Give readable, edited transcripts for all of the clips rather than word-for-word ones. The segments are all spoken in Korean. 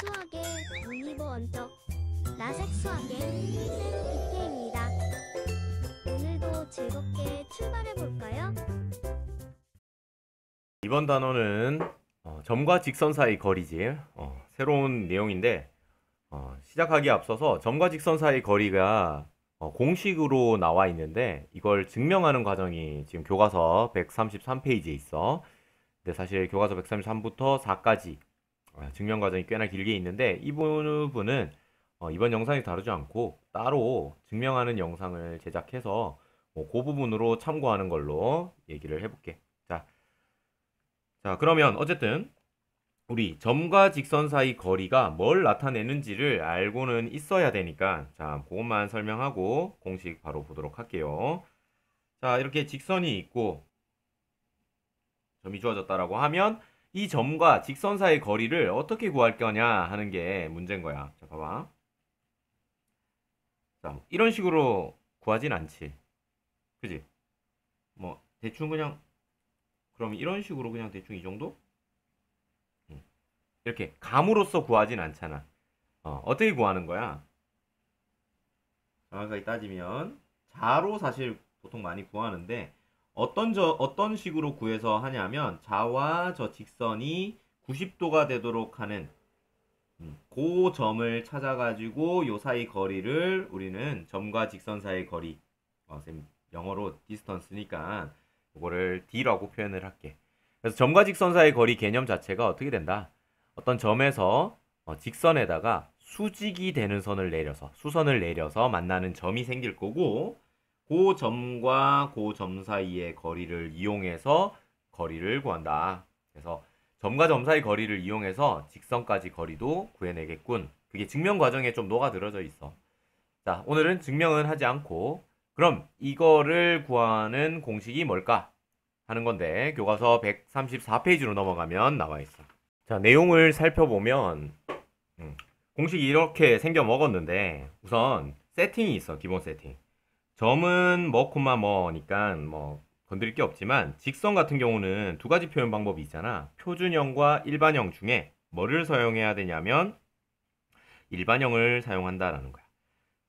수학의 문이보 언적 라섹 수학의 쌤 빅케입니다. 오늘도 즐겁게 출발해볼까요? 이번 단어는 점과 직선 사이 거리지. 새로운 내용인데 시작하기에 앞서서 점과 직선 사이 거리가 공식으로 나와 있는데 이걸 증명하는 과정이 지금 교과서 133페이지에 있어. 근데 사실 교과서 133부터 4까지 증명 과정이 꽤나 길게 있는데 이 부분은 이번 영상에 다루지 않고 따로 증명하는 영상을 제작해서 그 부분으로 참고하는 걸로 얘기를 해볼게. 자, 그러면 어쨌든 우리 점과 직선 사이 거리가 뭘 나타내는지를 알고는 있어야 되니까 자, 그것만 설명하고 공식 바로 보도록 할게요. 자, 이렇게 직선이 있고 점이 주어졌다라고 하면 이 점과 직선 사이 거리를 어떻게 구할 거냐 하는 게 문제인 거야. 자, 봐봐. 자, 이런 식으로 구하진 않지. 그지? 뭐 대충 그냥 그럼 이런 식으로 그냥 대충 이 정도? 이렇게 감으로써 구하진 않잖아. 어떻게 구하는 거야? 정확하게 따지면 자로 사실 보통 많이 구하는데 어떤 식으로 구해서 하냐면 자와 저 직선이 90도가 되도록 하는 그 점을 찾아가지고 요 사이 거리를 우리는 점과 직선 사이 거리 쌤 영어로 디스턴스니까 이거를 D라고 표현을 할게. 그래서 점과 직선 사이 거리 개념 자체가 어떻게 된다? 어떤 점에서 직선에다가 수직이 되는 선을 내려서 수선을 내려서 만나는 점이 생길 거고 그 점과 그 점 사이의 거리를 이용해서 거리를 구한다. 그래서 점과 점 사이 거리를 이용해서 직선까지 거리도 구해내겠군. 그게 증명 과정에 좀 녹아들어져 있어. 자, 오늘은 증명은 하지 않고 그럼 이거를 구하는 공식이 뭘까? 하는 건데 교과서 134페이지로 넘어가면 나와 있어. 자, 내용을 살펴보면 공식이 이렇게 생겨 먹었는데 우선 세팅이 있어. 기본 세팅. 점은 뭐 콤마 뭐니까 뭐 건드릴 게 없지만 직선 같은 경우는 두 가지 표현 방법이 있잖아. 표준형과 일반형 중에 뭐를 사용해야 되냐면 일반형을 사용한다라는 거야.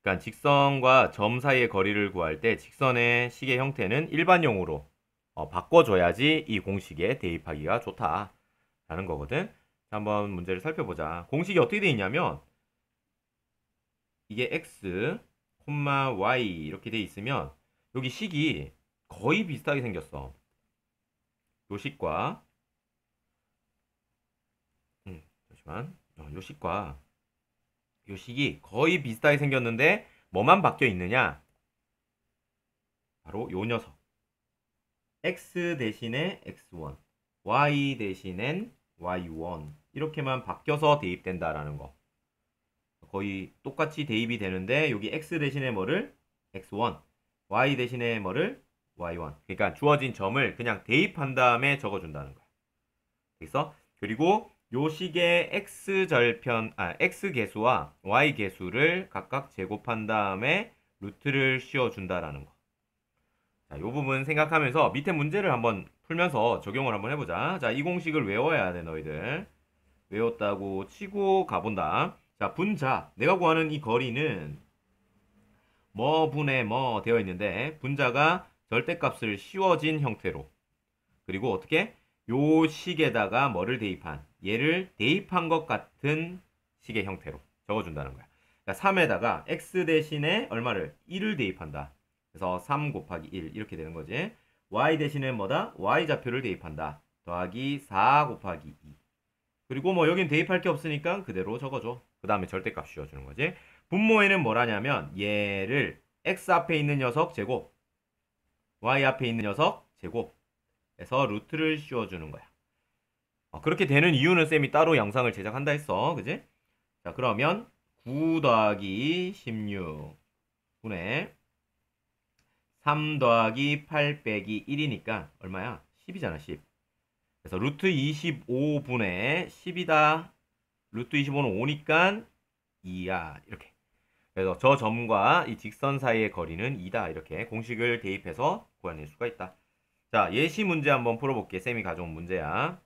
그러니까 직선과 점 사이의 거리를 구할 때 직선의 식의 형태는 일반형으로 바꿔줘야지 이 공식에 대입하기가 좋다라는 거거든. 자, 한번 문제를 살펴보자. 공식이 어떻게 되어 있냐면 이게 x, y 이렇게 되어 있으면 여기 식이 거의 비슷하게 생겼어. 요 식과 잠시만. 요 식과 요 식이 거의 비슷하게 생겼는데 뭐만 바뀌어 있느냐? 바로 요 녀석. x 대신에 x1, y 대신엔 y1 이렇게만 바뀌어서 대입된다라는 거. 거의 똑같이 대입이 되는데 여기 x 대신에 뭐를 x1, y 대신에 뭐를 y1. 그러니까 주어진 점을 그냥 대입한 다음에 적어준다는 거야. 그래서 그리고 요 식의 x 개수와 y 개수를 각각 제곱한 다음에 루트를 씌워준다라는 거. 자, 요 부분 생각하면서 밑에 문제를 한번 풀면서 적용을 한번 해보자. 자, 이 공식을 외워야 돼, 너희들. 외웠다고 치고 가본다. 자, 분자. 내가 구하는 이 거리는 뭐 분의 뭐 되어 있는데 분자가 절대값을 씌워진 형태로 그리고 어떻게? 요 식에다가 뭐를 대입한? 얘를 대입한 것 같은 식의 형태로 적어준다는 거야. 그러니까 3에다가 x 대신에 얼마를? 1을 대입한다. 그래서 3 곱하기 1 이렇게 되는 거지. y 대신에 뭐다? y 좌표를 대입한다. 더하기 4 곱하기 2. 그리고 뭐 여긴 대입할 게 없으니까 그대로 적어줘. 그 다음에 절대값 씌워주는 거지. 분모에는 뭐라냐면 얘를 x 앞에 있는 녀석 제곱, y 앞에 있는 녀석 제곱 해서 루트를 씌워주는 거야. 그렇게 되는 이유는 쌤이 따로 영상을 제작한다 했어. 그지? 자, 그러면 9 더하기 16 분의 3 더하기 8 빼기 1이니까 얼마야? 10이잖아, 10. 그래서 루트 25분의 10이다. 루트 25는 5니까 2야. 이렇게. 그래서 저 점과 이 직선 사이의 거리는 2다. 이렇게 공식을 대입해서 구해낼 수가 있다. 자, 예시 문제 한번 풀어볼게. 쌤이 가져온 문제야.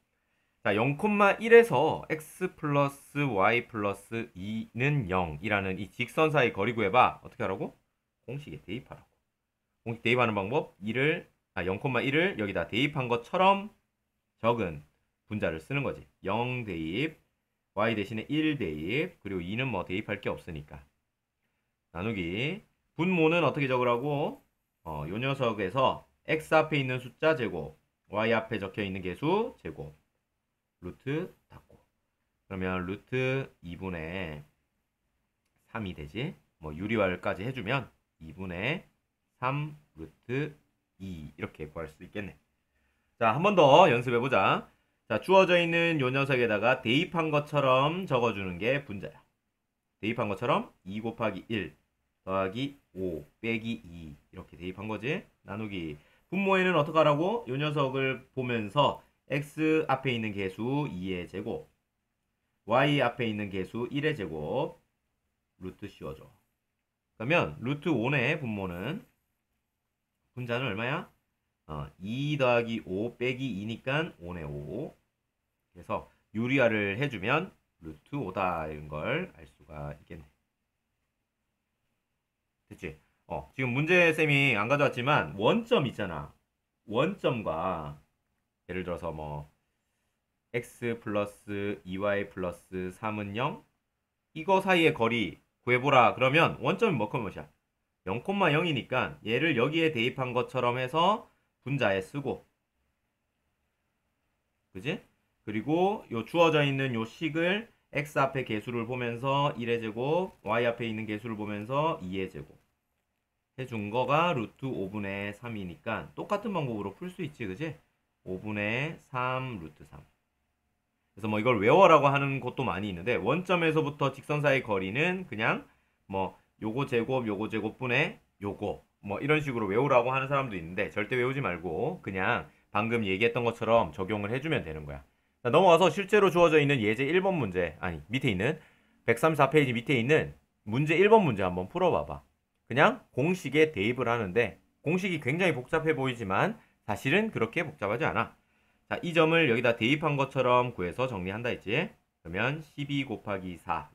자, 0,1에서 x 플러스 y 플러스 2는 0이라는 이 직선 사이 거리 구해봐. 어떻게 하라고? 공식에 대입하라고. 공식 대입하는 방법 0,1을 여기다 대입한 것처럼 적은 분자를 쓰는 거지. 0 대입, y 대신에 1 대입, 그리고 2는 뭐 대입할 게 없으니까. 나누기. 분모는 어떻게 적으라고? 요 녀석에서 x 앞에 있는 숫자 제곱, y 앞에 적혀 있는 개수 제곱, 루트 닫고. 그러면 루트 2분의 3이 되지. 뭐 유리화까지 해주면 2분의 3 루트 2 이렇게 구할 수 있겠네. 자, 한 번 더 연습해보자. 자, 주어져 있는 요 녀석에다가 대입한 것처럼 적어주는 게 분자야. 대입한 것처럼 2 곱하기 1 더하기 5 빼기 2 이렇게 대입한 거지. 나누기. 분모에는 어떻게 하라고? 요 녀석을 보면서 x 앞에 있는 개수 2의 제곱, y 앞에 있는 개수 1의 제곱, 루트 씌워줘. 그러면 루트 5네 분모는. 분자는 얼마야? 2 더하기 5 빼기 2니까 5네 5. 그래서 유리화를 해주면 루트 5다 이런 걸 알 수가 있겠네. 됐지? 지금 문제쌤이 안 가져왔지만 원점 있잖아. 원점과 예를 들어서 뭐 x 플러스 2y 플러스 3은 0 이거 사이의 거리 구해보라. 그러면 원점이 뭐야? 0,0이니까 얘를 여기에 대입한 것처럼 해서 분자에 쓰고, 그지? 그리고 요 주어져 있는 요 식을 x 앞에 개수를 보면서 1의 제곱, y 앞에 있는 개수를 보면서 2의 제곱 해준 거가 루트 5분의 3이니까 똑같은 방법으로 풀 수 있지, 그지? 5분의 3 루트 3. 그래서 뭐 이걸 외워라고 하는 것도 많이 있는데, 원점에서부터 직선 사이 거리는 그냥 뭐 요거 제곱분의 요거 뭐 이런 식으로 외우라고 하는 사람도 있는데, 절대 외우지 말고 그냥 방금 얘기했던 것처럼 적용을 해주면 되는 거야. 자, 넘어가서 실제로 주어져 있는 예제 1번 문제, 아니 밑에 있는 134페이지 밑에 있는 문제 1번 문제 한번 풀어봐봐. 그냥 공식에 대입을 하는데 공식이 굉장히 복잡해 보이지만 사실은 그렇게 복잡하지 않아. 자, 이 점을 여기다 대입한 것처럼 구해서 정리한다 했지. 그러면 12 곱하기 4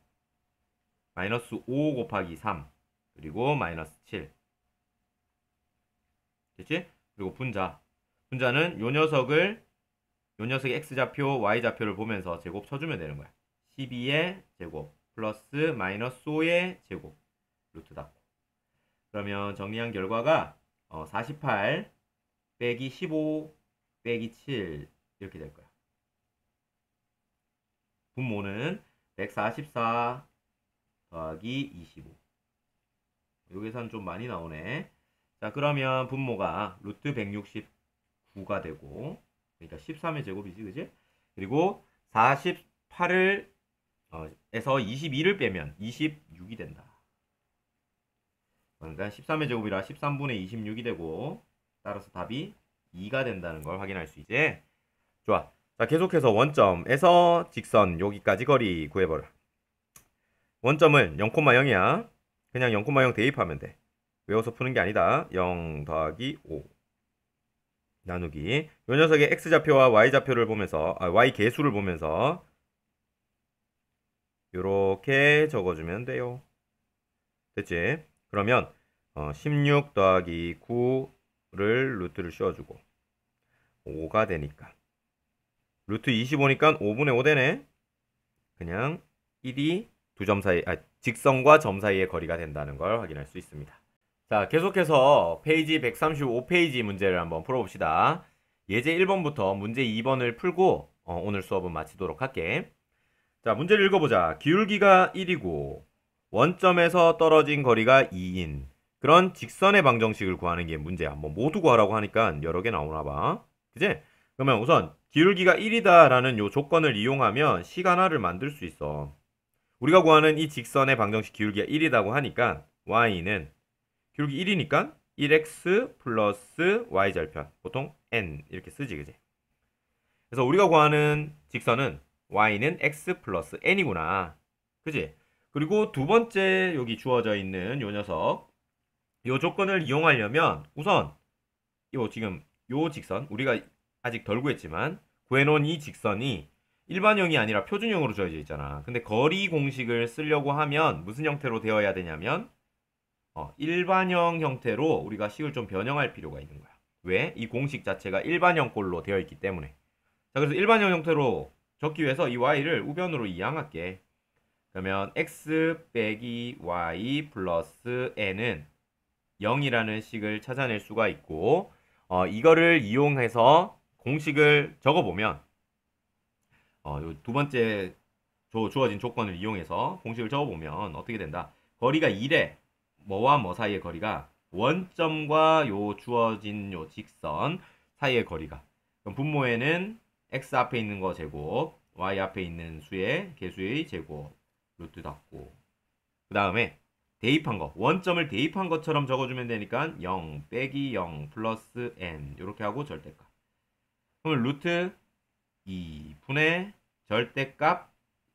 마이너스 5 곱하기 3 그리고 마이너스 7 됐지? 그리고 분자는 요 녀석의 x좌표, y좌표를 보면서 제곱 쳐주면 되는 거야. 12의 제곱 플러스 마이너스 5의 제곱 루트 닫고. 그러면 정리한 결과가 48 빼기 15 빼기 7 이렇게 될 거야. 분모는 144 더하기 25. 요 계산 좀 많이 나오네. 자, 그러면 분모가 루트 169가 되고, 그러니까 13의 제곱이지, 그지? 그리고 48을 에서 22를 빼면 26이 된다. 그러니까 13의 제곱이라 13분의 26이 되고, 따라서 답이 2가 된다는 걸 확인할 수 있지. 좋아. 자, 계속해서 원점에서 직선 여기까지 거리 구해보라. 원점은 0,0이야. 그냥 0,0 대입하면 돼. 외워서 푸는 게 아니다. 0 더하기 5 나누기. 요 녀석의 x좌표와 y좌표를 보면서 y 개수를 보면서 요렇게 적어주면 돼요. 됐지? 그러면 16 더하기 9를 루트를 씌워주고 5가 되니까 루트 25니까 5분의 5 되네. 그냥 1이 두 점 사이, 직선과 점 사이의 거리가 된다는 걸 확인할 수 있습니다. 자, 계속해서 페이지 135페이지 문제를 한번 풀어봅시다. 예제 1번부터 문제 2번을 풀고 오늘 수업은 마치도록 할게. 자, 문제를 읽어보자. 기울기가 1이고 원점에서 떨어진 거리가 2인 그런 직선의 방정식을 구하는 게 문제야. 뭐 모두 구하라고 하니까 여러 개 나오나 봐. 그지? 그러면 우선 기울기가 1이다 라는 요 조건을 이용하면 식 하나를 만들 수 있어. 우리가 구하는 이 직선의 방정식 기울기가 1이라고 하니까 y는 기울기 1이니까 1x 플러스 y절편, 보통 n 이렇게 쓰지, 그지? 그래서 우리가 구하는 직선은 y는 x 플러스 n이구나, 그지? 그리고 두 번째 여기 주어져 있는 요 녀석, 요 조건을 이용하려면 우선 요 지금 요 직선, 우리가 아직 덜 구했지만 구해놓은 이 직선이 일반형이 아니라 표준형으로 주어져 있잖아. 근데 거리 공식을 쓰려고 하면 무슨 형태로 되어야 되냐면 일반형 형태로 우리가 식을 좀 변형할 필요가 있는 거야. 왜? 이 공식 자체가 일반형꼴로 되어 있기 때문에. 자, 그래서 일반형 형태로 적기 위해서 이 y를 우변으로 이항할게. 그러면 x 빼기 y 플러스 n은 0이라는 식을 찾아낼 수가 있고, 이거를 이용해서 공식을 적어보면 두 번째 주어진 조건을 이용해서 공식을 적어보면 어떻게 된다? 거리가 1에 뭐와 뭐 사이의 거리가 원점과 요 주어진 요 직선 사이의 거리가, 그럼 분모에는 x 앞에 있는 거 제곱, y 앞에 있는 수의 개수의 제곱, 루트 닫고, 그 다음에 대입한 거, 원점을 대입한 것처럼 적어주면 되니까 0 빼기 0 플러스 n 이렇게 하고 절대값. 그러면 루트 2분의 절대값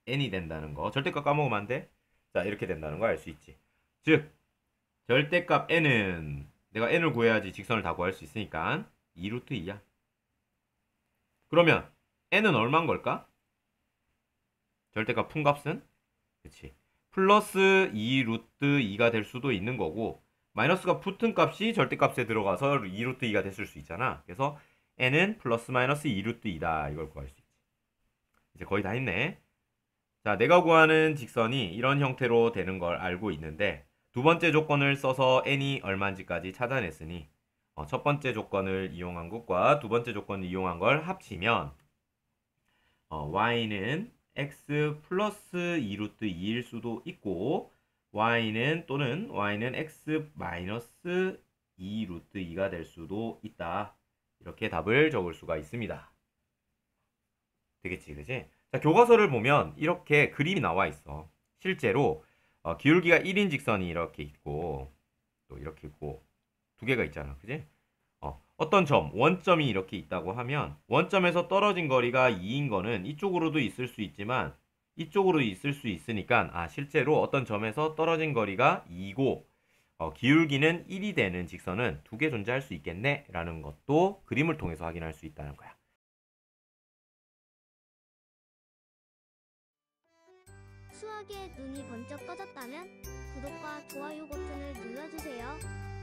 n이 된다는 거. 절대값 까먹으면 안 돼. 자, 이렇게 된다는 거 알 수 있지. 즉 절대값 n은 내가 n을 구해야지 직선을 다 구할 수 있으니까 2루트 2야. 그러면 n은 얼마인 걸까? 절대값 품값은? 그치. 플러스 2루트 2가 될 수도 있는 거고, 마이너스가 붙은 값이 절대값에 들어가서 2루트 2가 됐을 수 있잖아. 그래서 n은 플러스 마이너스 2루트 2다. 이걸 구할 수 있지. 이제 거의 다 했네. 자, 내가 구하는 직선이 이런 형태로 되는 걸 알고 있는데, 두 번째 조건을 써서 n이 얼마인지까지 찾아냈으니 첫 번째 조건을 이용한 것과 두 번째 조건을 이용한 걸 합치면 y는 x 플러스 2루트 2일 수도 있고, 또는 y는 x 마이너스 2루트 2가 될 수도 있다. 이렇게 답을 적을 수가 있습니다. 되겠지, 그지? 자, 교과서를 보면 이렇게 그림이 나와 있어. 실제로 기울기가 1인 직선이 이렇게 있고, 또 이렇게 있고, 두 개가 있잖아, 그지? 어떤 점, 원점이 이렇게 있다고 하면 원점에서 떨어진 거리가 2인 거는 이쪽으로도 있을 수 있지만 이쪽으로 있을 수 있으니까 실제로 어떤 점에서 떨어진 거리가 2고 기울기는 1이 되는 직선은 두 개 존재할 수 있겠네 라는 것도 그림을 통해서 확인할 수 있다는 거야. 수학에 눈이 번쩍 떠졌다면 구독과 좋아요 버튼을 눌러주세요.